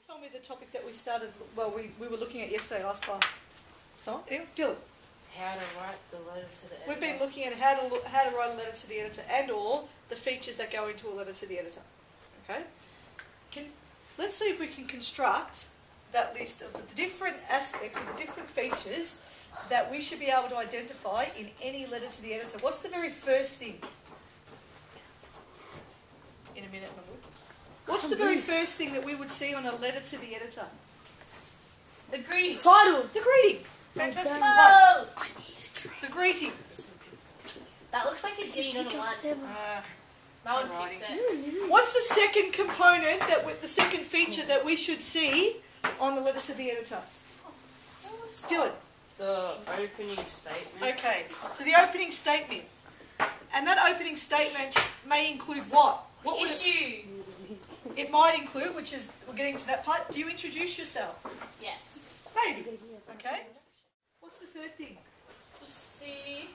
Tell me the topic that we started, well, we were looking at yesterday, last class. Someone? Anyone? Dylan. How to write the letter to the editor. We've been looking at how to write a letter to the editor and or the features that go into a letter to the editor. Okay? Let's see if we can construct that list of the different aspects or the different features that we should be able to identify in any letter to the editor. What's the very first thing? In a minute, my boy. What's the very first thing that we would see on a letter to the editor? The greeting. Title. The greeting. Fantastic. Oh! The greeting. That looks like a D, not a 1. That one fix it. What's the second component, the second feature that we should see on the letter to the editor? Dylan. The opening statement. Okay, so the opening statement. And that opening statement may include what? What would Issue. it might include, which is, we're getting to that part. Do you introduce yourself? Yes. Maybe. Okay. What's the third thing? See.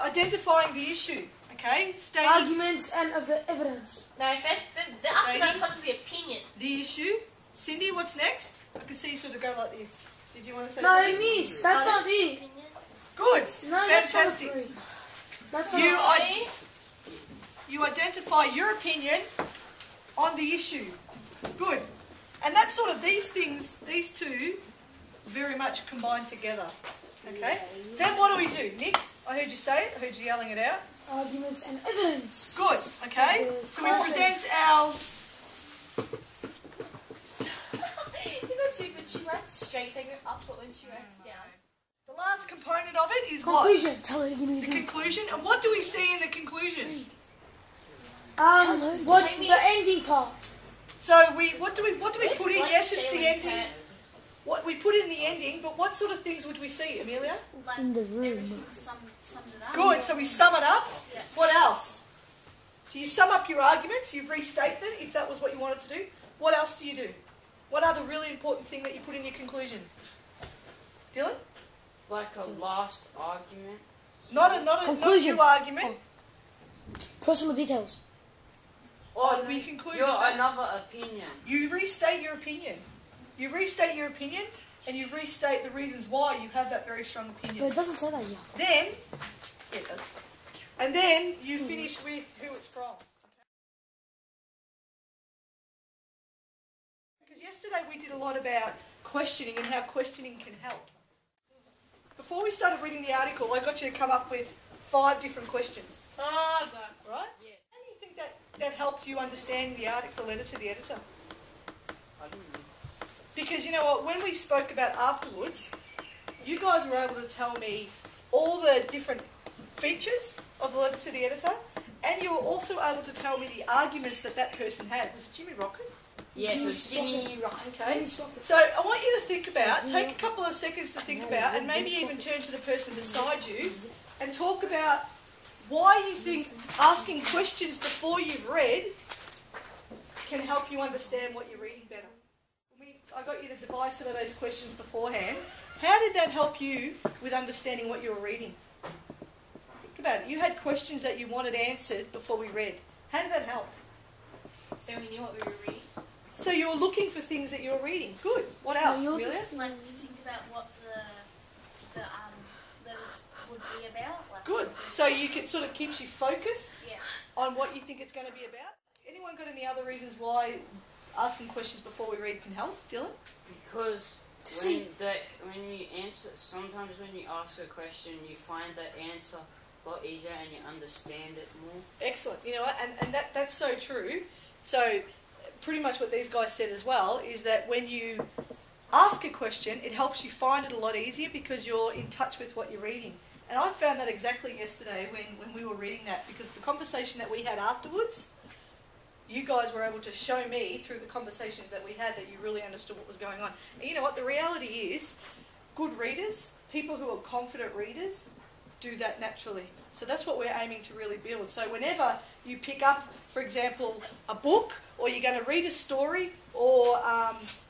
Identifying the issue. Okay. Stating Arguments and evidence. No, first, after that comes the opinion. the issue. Cindy, what's next? I can see you sort of go like this. Did you want to say No, something? miss. That's Pardon? not it. Good. No, that's not Fantastic. three. That's not You identify your opinion on the issue. Good. And that's sort of these things, these two, very much combined together. Okay? Then what do we do? Nick, I heard you say it. I heard you yelling it out. arguments and evidence. Good. Okay? So we present our... You're not too, but she writes straight, they go up, but when she writes down. The last component of it is Conclusion. what? Tell her to give me a The drink. conclusion. And what do we see in the conclusion? What the ending part? So what do we put in? Yes, it's the ending. What we put in the ending, but what sort of things would we see, Amelia? Like In the room. everything sums it up. Good. So we sum it up. Yeah. What else? So you sum up your arguments. You restate them if that was what you wanted to do. What else do you do? What other really important thing that you put in your conclusion? Dylan? Like a last argument. Not a new argument. Personal details. Oh, we conclude Your that another opinion. you restate your opinion. You restate your opinion, and you restate the reasons why you have that very strong But opinion. it doesn't say that yet. Then, yeah, it does. And then you finish with who it's from. Because yesterday we did a lot about questioning and how questioning can help. Before we started reading the article, I got you to come up with 5 different questions. Oh, God. Right? Yeah. How do you think that helped you understand the article letter to the editor? I don't know. Because you know what, when we spoke about afterwards, you guys were able to tell me all the different features of the letter to the editor, and you were also able to tell me the arguments that person had. Was it Jimmy Rocket? Yes, Jimmy it's Jimmy Okay. So I want you to think about, take a couple of seconds to think about, and maybe even turn to the person beside you and talk about why you think asking questions before you've read can help you understand what you're reading better. I got you to devise some of those questions beforehand. How did that help you with understanding what you were reading? Think about it. You had questions that you wanted answered before we read. How did that help? So we knew what we were reading. So you were looking for things that you were reading. Good. What else, Amelia? Like to think about what the letter would be about. Like, Good. So you can sort of keeps you focused yeah. on what you think it's going to be about. Anyone got any other reasons why asking questions before we read can help, Dylan? Because when you answer, sometimes when you ask a question, you find the answer a lot easier and you understand it more. Excellent. You know what? And that's so true. So pretty much what these guys said as well is that when you ask a question, it helps you find it a lot easier because you're in touch with what you're reading. And I found that exactly yesterday when we were reading that, because the conversation that we had afterwards, you guys were able to show me through the conversations that we had that you really understood what was going on. And you know what? The reality is, good readers, people who are confident readers, do that naturally. So that's what we're aiming to really build. So whenever you pick up, for example, a book, or you're going to read a story, or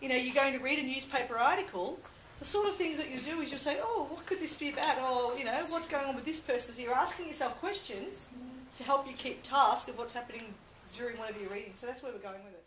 you're going to read a newspaper article, the sort of things that you do is you'll say, oh, what could this be about? Oh, what's going on with this person? So you're asking yourself questions to help you keep task of what's happening during one of your readings. So that's where we're going with it.